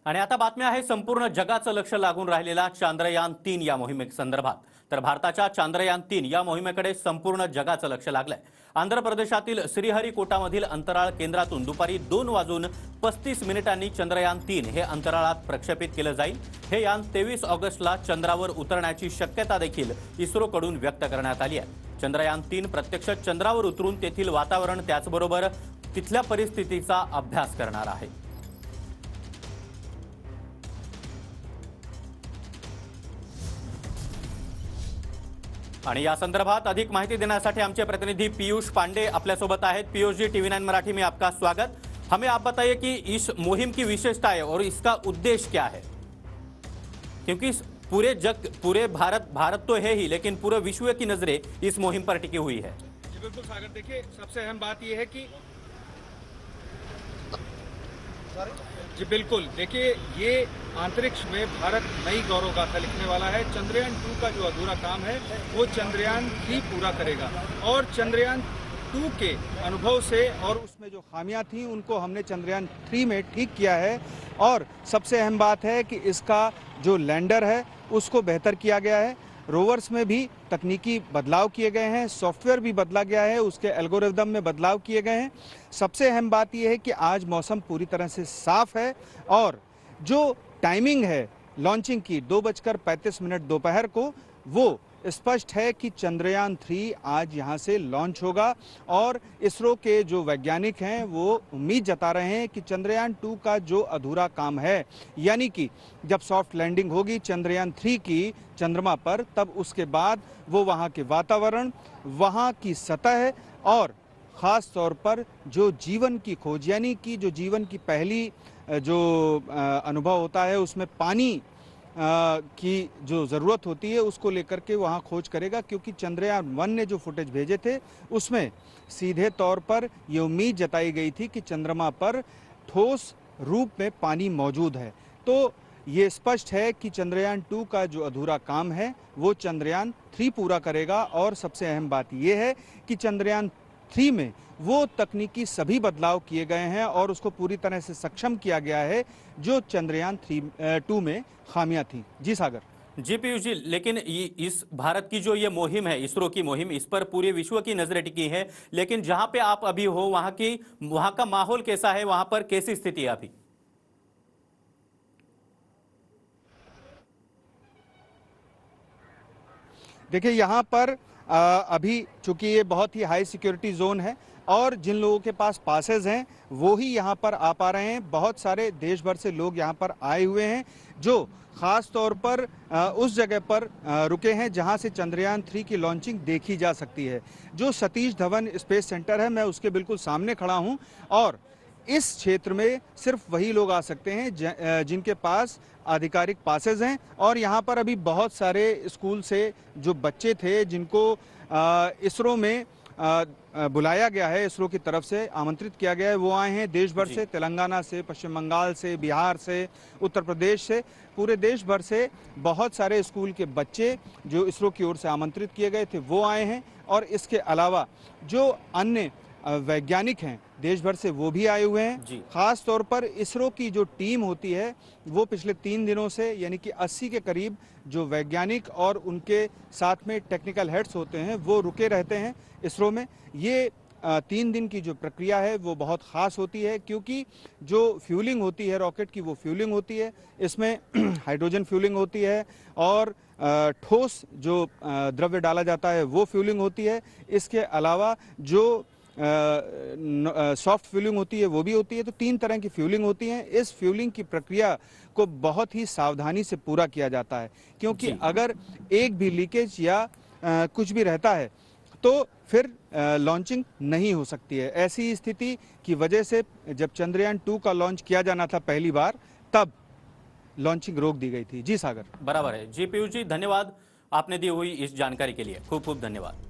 आणि आता बातम्या आहे संपूर्ण जगाचं लक्ष लागून राहिलेला चांद्रयान-3 या मोहिमेसंदर्भात। तर भारताच्या चांद्रयान-3 या मोहिमेकडे संपूर्ण जगाचं लक्ष लागलंय। आंध्र प्रदेशातील श्रीहरिकोटामधील अंतराळ केंद्रातून दुपारी 2:35 चंद्रयान-3 हे अंतराळात प्रक्षेपित केलं जाईल। हे यान 23 ऑगस्टला चंद्रावर उतरण्याची शक्यता देखील इस्रोकडून व्यक्त करण्यात आली आहे। चंद्रयान-3 प्रत्यक्ष चंद्रावर उतरून तेथील वातावरण त्याचबरोबर तिथल्या परिस्थितीचा अभ्यास करणार आहे। आणि या संदर्भात अधिक माहिती देण्यासाठी आमचे प्रतिनिधि पीयूष पांडे आपल्यासोबत आहेत। पीयूष जी, टीवी9 मराठी में आपका स्वागत। हमें आप बताइए कि इस मुहिम की विशेषता है और इसका उद्देश्य क्या है, क्योंकि पूरे भारत तो है ही, लेकिन पूरे विश्व की नजरें इस मुहिम पर टिकी हुई है। जी बिल्कुल सागर, देखिए सबसे अहम बात यह है कि जी बिल्कुल, देखिए ये अंतरिक्ष में भारत नई गौरव गाथा लिखने वाला है। चंद्रयान 2 का जो अधूरा काम है वो चंद्रयान 3 पूरा करेगा और चंद्रयान 2 के अनुभव से और उसमें जो खामियां थी उनको हमने चंद्रयान 3 में ठीक किया है। और सबसे अहम बात है कि इसका जो लैंडर है उसको बेहतर किया गया है। रोवर्स में भी तकनीकी बदलाव किए गए हैं, सॉफ्टवेयर भी बदला गया है, उसके एल्गोरिदम में बदलाव किए गए हैं। सबसे अहम बात यह है कि आज मौसम पूरी तरह से साफ है और जो टाइमिंग है लॉन्चिंग की 2:35 दोपहर को, वो स्पष्ट है कि चंद्रयान 3 आज यहां से लॉन्च होगा। और इसरो के जो वैज्ञानिक हैं वो उम्मीद जता रहे हैं कि चंद्रयान 2 का जो अधूरा काम है, यानी कि जब सॉफ्ट लैंडिंग होगी चंद्रयान 3 की चंद्रमा पर, तब उसके बाद वो वहां के वातावरण, वहां की सतह और ख़ास तौर पर जो जीवन की खोज, यानी कि जो जीवन की पहली जो अनुभव होता है उसमें पानी की जो ज़रूरत होती है उसको लेकर के वहाँ खोज करेगा। क्योंकि चंद्रयान 1 ने जो फुटेज भेजे थे उसमें सीधे तौर पर ये उम्मीद जताई गई थी कि चंद्रमा पर ठोस रूप में पानी मौजूद है। तो ये स्पष्ट है कि चंद्रयान 2 का जो अधूरा काम है वो चंद्रयान 3 पूरा करेगा। और सबसे अहम बात ये है कि चंद्रयान 3 में वो तकनीकी सभी बदलाव किए गए हैं और उसको पूरी तरह से सक्षम किया गया है जो चंद्रयान 2 में खामियां थी। जी सागर। जी पीयूष जी, लेकिन इस भारत की जो ये मुहिम है, इसरो की मुहिम, इस पर पूरे विश्व की नजरें टिकी है, लेकिन जहां पे आप अभी हो वहां का माहौल कैसा है, वहां पर कैसी स्थिति है अभी? देखिए यहाँ पर अभी चूंकि ये बहुत ही हाई सिक्योरिटी जोन है और जिन लोगों के पास पासेस हैं वो ही यहाँ पर आ पा रहे हैं। बहुत सारे देश भर से लोग यहाँ पर आए हुए हैं जो खास तौर पर उस जगह पर रुके हैं जहाँ से चंद्रयान 3 की लॉन्चिंग देखी जा सकती है। जो सतीश धवन स्पेस सेंटर है, मैं उसके बिल्कुल सामने खड़ा हूँ और इस क्षेत्र में सिर्फ वही लोग आ सकते हैं जिनके पास आधिकारिक पासेस हैं। और यहाँ पर अभी बहुत सारे स्कूल से जो बच्चे थे जिनको इसरो में बुलाया गया है, इसरो की तरफ से आमंत्रित किया गया है, वो आए हैं देश भर से, तेलंगाना से, पश्चिम बंगाल से, बिहार से, उत्तर प्रदेश से, पूरे देश भर से बहुत सारे स्कूल के बच्चे जो इसरो की ओर से आमंत्रित किए गए थे वो आए हैं। और इसके अलावा जो अन्य वैज्ञानिक हैं देश भर से वो भी आए हुए हैं। खास तौर पर इसरो की जो टीम होती है वो पिछले 3 दिनों से, यानी कि 80 के करीब जो वैज्ञानिक और उनके साथ में टेक्निकल हेड्स होते हैं वो रुके रहते हैं इसरो में। ये 3 दिन की जो प्रक्रिया है वो बहुत ख़ास होती है क्योंकि जो फ्यूलिंग होती है रॉकेट की, वो फ्यूलिंग होती है, इसमें हाइड्रोजन फ्यूलिंग होती है और ठोस जो द्रव्य डाला जाता है वो फ्यूलिंग होती है। इसके अलावा जो सॉफ्ट फ्यूलिंग होती है वो भी होती है। तो 3 तरह की फ्यूलिंग होती है। इस फ्यूलिंग की प्रक्रिया को बहुत ही सावधानी से पूरा किया जाता है क्योंकि अगर एक भी लीकेज या कुछ भी रहता है तो फिर लॉन्चिंग नहीं हो सकती है। ऐसी स्थिति की वजह से जब चंद्रयान 2 का लॉन्च किया जाना था पहली बार, तब लॉन्चिंग रोक दी गई थी। जी सागर। बराबर है। जी पीयूष जी, धन्यवाद आपने दी हुई इस जानकारी के लिए, खूब खूब धन्यवाद।